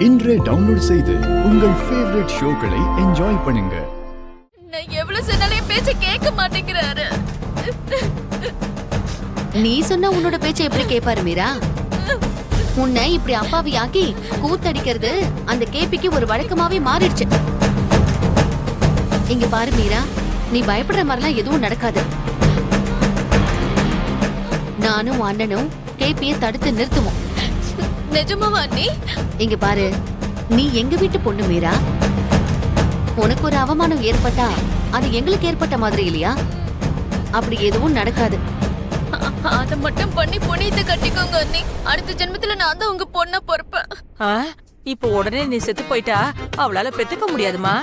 இன்றே டவுன்லோட் செய்து உங்கள் ஃபேவரட் ஷோக்களை என்ஜாய் பண்ணுங்க. நான் எவ்வளவு சொன்னாலும் பேச்ச கேட்க மாட்டேங்கிறாரு. நீ சொன்னா உன்னோட பேச்சை எப்படி கேட்பாரு மீரா? உன்னை இப்படி அப்பாவியாக்கி கூத்தடிக்கிறது அந்த கேபிக்கு ஒரு வழக்கமாவே மாறிடுச்சு. இங்க பாரு மீரா, நீ பயப்படுற மாதிரிலாம் எதுவும் நடக்காது. நானும் அண்ணனும் கேபியை தடுத்து நிறுத்துவோம். நிஜமாவா நீ? இங்க பாரு, நீ எங்க வீட்டு பொண்ணு மீரா. உனக்கு ஒரு அவமானம் ஏற்பட்டா அது எங்களுக்கு ஏற்பட்ட மாதிரி இல்லையா? அப்படி எதுவும் நடக்காது. அத மட்டும் பண்ணி புனித கட்டிக்கோங்க அண்ணி. அடுத்த ஜென்மத்துல நான் தான் உங்க பொண்ண பொறுப்பேன். இப்போ உடனே நீ செத்து போயிட்டா அவளால பெத்துக்க முடியாதுமா.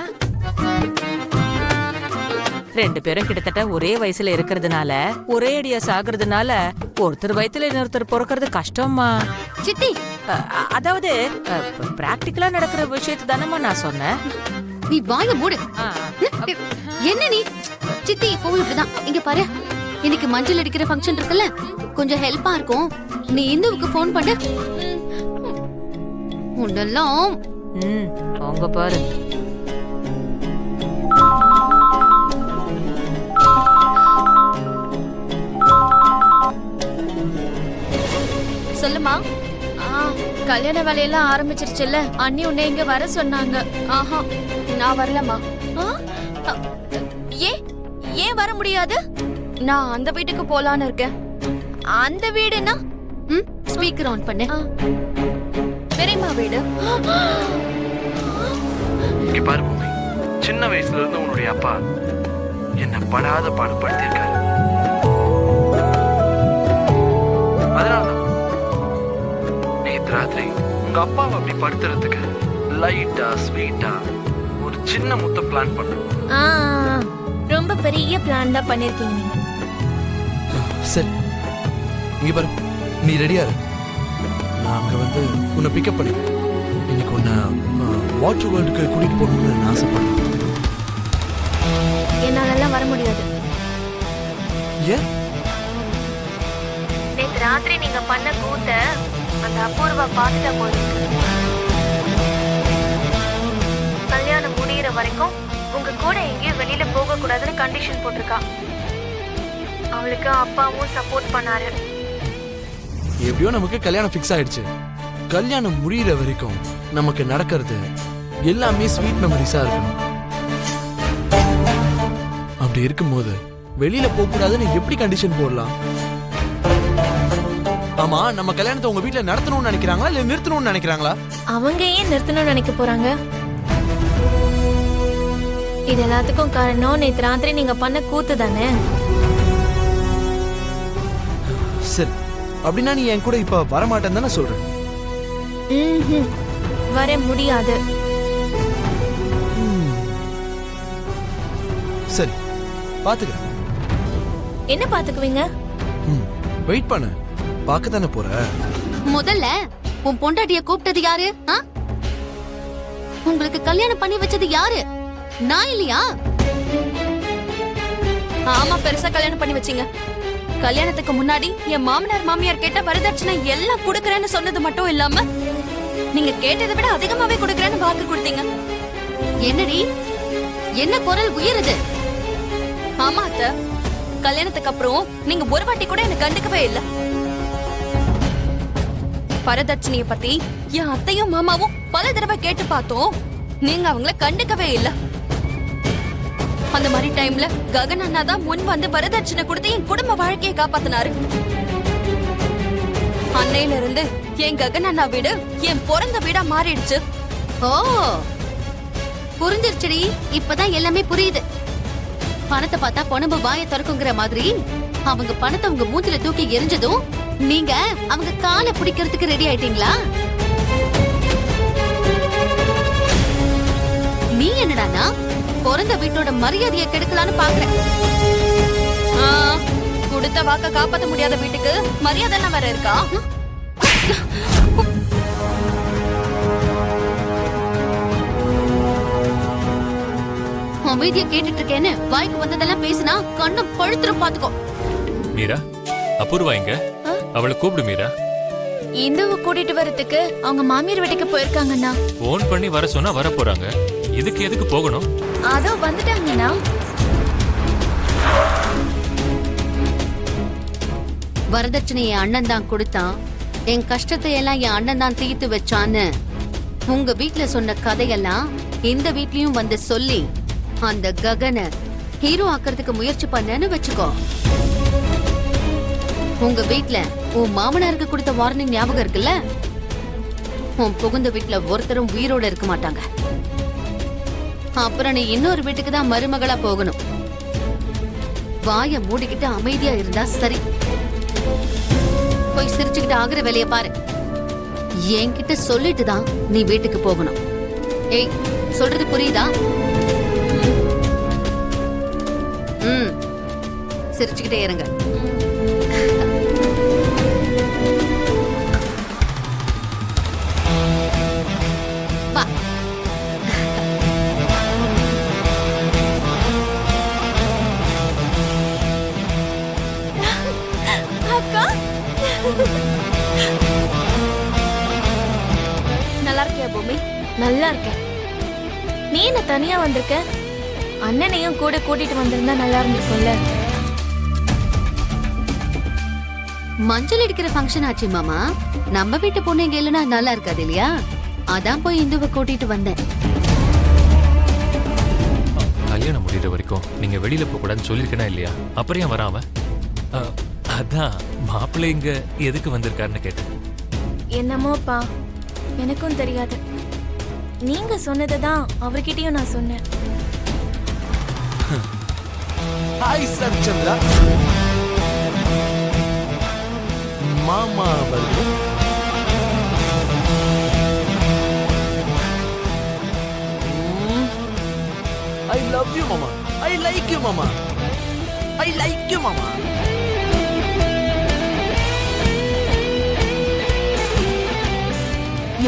2 பேரும் கிட்டத்தட்ட ஒரே வயசுல இருக்கிறதுனால ஒரே அடியா சாகுறதுனால ஒருத்தர் வயசுல இன்னொருத்தர் பிறக்கிறது கஷ்டம்மா. சித்தி, அதாவது பிராக்டிகலா நடக்கிற விஷயத்தை தானம்மா நான் சொன்னேன். நீ வாய மூடு. என்ன நீ? சித்தி இப்பவும் இப்படிதான். இங்க பாரு, இன்னைக்கு மஞ்சள் அடிக்கிற ஃபங்க்ஷன் இருக்குல்ல, கொஞ்சம் ஹெல்ப்பா இருக்கும். நீ இந்துவுக்கு ஃபோன் பண்ணு. உன்னெல்லாம் அவங்க பாரு. சொல்லுமா. கல்யாண வேலையெல்லாம் ஆரம்பிச்சிருச்சுல்ல, அண்ணி உன்னை இங்க வர சொன்னாங்க. ஆஹா, நான் வரலமா. ஏன் வர முடியாது? நான் அந்த வீட்டுக்கு போலான்னு இருக்கேன். அந்த வீடுனா? ஸ்பீக்கர் ஆன் பண்ணு. பெரியம்மா வீடு. இங்க பாரு பூமி, சின்ன வயசுல இருந்து உன்னுடைய அப்பா என்ன படாத பாடுபடுத்திருக்காரு. அதனாலதான் நேத்து ராத்திரி உங்க அப்பாவை அப்படி படுத்துறதுக்கு லைட்டா ஸ்வீட்டா ஒரு சின்ன முத்த பிளான் பண்ண. ரொம்ப பெரிய பிளான் தான் பண்ணிருக்கீங்க நீங்க. சரி, இங்க பாரு, நீ ரெடியா இரு. நான் அங்க வந்து உன்னை பிக்கப் பண்ணிக்கிறேன். இன்னைக்கு உன்னை வாட்டர் வேர்ல்டுக்கு கூட்டிட்டு போகணும்னு நான் ஆசைப்படுறேன். என்னாலலாம் வர முடியாது. ஏன்? நேத்து ராத்திரி நீங்க பண்ண கூத்த அந்த அபூர்வா பார்த்துட்டா போயிருக்கு. கல்யாணம் முடியிற வரைக்கும் உங்க கூட எங்கேயும் வெளியில போக கூடாதுன்னு கண்டிஷன் போட்டிருக்கா. அவளுக்கு அப்பாவும் சப்போர்ட் பண்ணாரு. எப்படியோ நமக்கு கல்யாணம் ஃபிக்ஸ் ஆயிடுச்சு. கல்யாணம் முடியிற வரைக்கும் நமக்கு நடக்கிறது எல்லாமே ஸ்வீட் மெமரிஸா இருக்கணும். அப்படி இருக்கும்போது வெளியில போக கூடாதுன்னு எப்படி கண்டிஷன் போடலாம்? ஆமா, நம்ம கல்யாணத்தை உங்க வீட்ல நடத்தணும்னு நினைக்கிறாங்களா இல்ல நிறுத்தணும்னு நினைக்கிறாங்களா? அவங்க ஏன் நிறுத்தணும்னு நினைக்க போறாங்க? இது எல்லாத்துக்கும் காரணம் நேத்து ராத்திரி நீங்க பண்ண கூத்து தானே. சரி, அப்படின்னா நீ என் கூட இப்ப வரமாட்டேன்னு தானே சொல்றேன். வர முடியாது. சரி, பாத்துக்கிறேன். என்ன பாத்துக்குவீங்க? வெயிட் பண்ணு, பார்க்க தானே போற. முதல்ல உன் பொண்டாட்டிய கூப்பிட்டது யாரு? உங்களுக்கு கல்யாணம் பண்ணி வச்சது யாரு? நான் இல்லையா? ஆமா, பெருசா கல்யாணம் பண்ணி வச்சீங்க. கல்யாணத்துக்கு முன்னாடி என் மாமனார் மாமியார் கேட்ட வரதட்சணை எல்லாம் குடுக்கறேன்னு சொன்னது மட்டும் இல்லாம நீங்க கேட்டதை விட அதிகமாவே குடுக்கறேன்னு வாக்கு கொடுத்தீங்க. என்னடி, என்ன குரல் உயருது? ஆமா அத்தை, கல்யாணத்துக்கு அப்புறம் நீங்க ஒரு வாட்டி கூட என்ன கண்டுக்கவே இல்ல. வரதட்சணைய பத்தி என் அத்தையும் மாமாவும் பல தடவை கேட்டு பார்த்தோம். நீங்க அவங்கள கண்டுக்கவே இல்ல. அந்த மாதிரி டைம்ல ககன் அண்ணா தான் முன் வந்து வரதட்சணை கொடுத்து என் குடும்ப வாழ்க்கையை காப்பாத்தினாரு. அன்னையில இருந்து என் ககன் அண்ணா வீடு என் பிறந்த வீடா மாறிடுச்சு. ஓ, புரிஞ்சிருச்சுடி. இப்பதான் எல்லாமே புரியுது. பணத்தை பார்த்தா பொணம்பு வாய திறக்குங்கிற மாதிரி அவங்க பணத்தை உங்க மூஞ்சில தூக்கி எரிஞ்சதும் நீங்க அவங்க காலை பிடிக்கிறதுக்கு ரெடி ஆயிட்டீங்களா? நீ என்னடானா பிறந்த வீட்டோட மரியாதையை கெடுக்கலான்னு பாக்குற. கொடுத்த வாக்க காப்பாத்த முடியாத வீட்டுக்கு மரியாதை எல்லாம் வேற இருக்கா? அமைதியா கேட்டுட்டு இருக்கேன்னு வாய்க்கு வந்ததெல்லாம் பேசினா கண்ணம் பழுத்துரும், பாத்துக்கோ. மீரா, அபூர்வா எங்க? அவளை கூப்பிடு மீரா. இந்துவை கூட்டிட்டு வரதுக்கு அவங்க மாமியார் வீட்டுக்கு போயிருக்காங்கண்ணா. போன் பண்ணி வர சொன்னா வர போறாங்க. இதுக்கு எதுக்கு போகணும்? அதோ வந்துட்டாங்கண்ணா. வரதட்சணையை என் அண்ணன் தான் கொடுத்தான், என் கஷ்டத்தை எல்லாம் என் அண்ணன் தான் தீர்த்து வச்சான்னு உங்க வீட்ல சொன்ன கதையெல்லாம் இந்த வீட்லயும் வந்து சொல்லி அந்த ககனை ஹீரோ ஆக்குறதுக்கு முயற்சி பண்ணேன்னு வச்சுக்கோ. உங்க வீட்ல உன் மாமனாருக்கு கொடுத்த வார்னிங் ஞாபகம் இருக்குல்ல? உன் புகுந்த வீட்ல ஒருத்தரும் உயிரோட இருக்க மாட்டாங்க. அப்புறம் நீ இன்னொரு வீட்டுக்கு தான் மருமகளா போகணும். வாய மூடிக்கிட்டு அமைதியா இருந்தா சரி. போய் சிரிச்சுக்கிட்டு ஆகுற வேலைய பாரு. என்கிட்ட சொல்லிட்டு தான் நீ வீட்டுக்கு போகணும். ஏய், சொல்றது புரியுதா? சிரிச்சுக்கிட்டே இருங்க. வா. அக்கா நல்லா இருக்கியா பூமி? நல்லா இருக்கேன். நீ என்ன தனியா வந்திருக்க? அண்ணனையும் கூட கூட்டிட்டு வந்திருந்தா நல்லா இருந்திருக்கும்ல. மஞ்சள் அடிக்கிற ஃபங்க்ஷன் ஆச்சு மாமா. நம்ம வீட்டு பொண்ணு இங்க இல்லைன்னா நல்லா இருக்காது இல்லையா? அதான் போய் இந்துவை கூட்டிட்டு வந்தேன். கல்யாணம் முடிகிற வரைக்கும் நீங்க வெளியில போக கூடாதுன்னு சொல்லிருக்கனா இல்லையா? அப்புறம் ஏன் வராம? அதான் மாப்பிள்ளை இங்க எதுக்கு வந்திருக்காருன்னு கேட்டேன். என்னமோப்பா, எனக்கும் தெரியாது. நீங்க சொன்னதை தான் அவர்கிட்டயும் நான் சொன்னேன். Hi sir Chandra. மாமா வருது. I love you மாமா. I like you மாமா. I like you மாமா.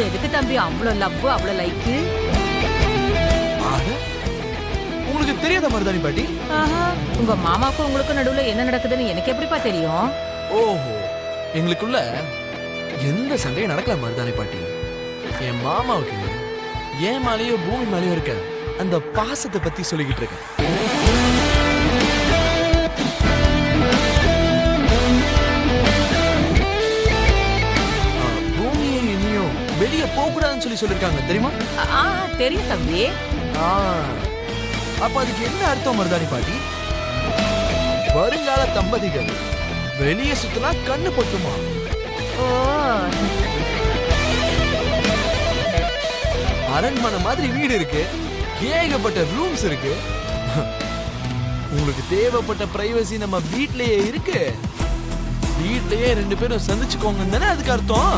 எதுக்கு தம்பி அவ்வளவு லவ் அவ்வளவு லைக்கு? உங்களுக்கு தெரியாத மருதாணி பாட்டி? உங்க மாமாக்கும் உங்களுக்கும் நடுவுல என்ன நடக்குதுன்னு எனக்கு எப்படிப்பா தெரியும்? ஓஹோ, எங்களுக்குள்ள எந்த சண்டையும் நடக்கல மருதாணி பாட்டி. என் மாமாவுக்கு ஏன் மேலேயோ பூமி மேலேயோ இருக்க அந்த பாசத்தை பத்தி சொல்லிக்கிட்டு இருக்கேன். பூமியை இனியும் வெளியே போக கூடாதுன்னு சொல்லிருக்காங்க தெரியுமா? தெரியும் தம்பி. அப்ப அதுக்கு என்ன அர்த்தம் மருதாணி பாட்டி? வருங்கால தம்பதிகள் வெளியே சுத்தினா கண்ணு பொத்துமா? அரண்மனை மாதிரி வீடு இருக்கு, ஏகப்பட்ட ரூம்ஸ் இருக்கு. உங்களுக்கு தேவைப்பட்ட பிரைவசி நம்ம வீட்லயே இருக்கு. வீட்லயே ரெண்டு பேரும் சந்திச்சுக்கோங்க தானே அதுக்கு அர்த்தம்.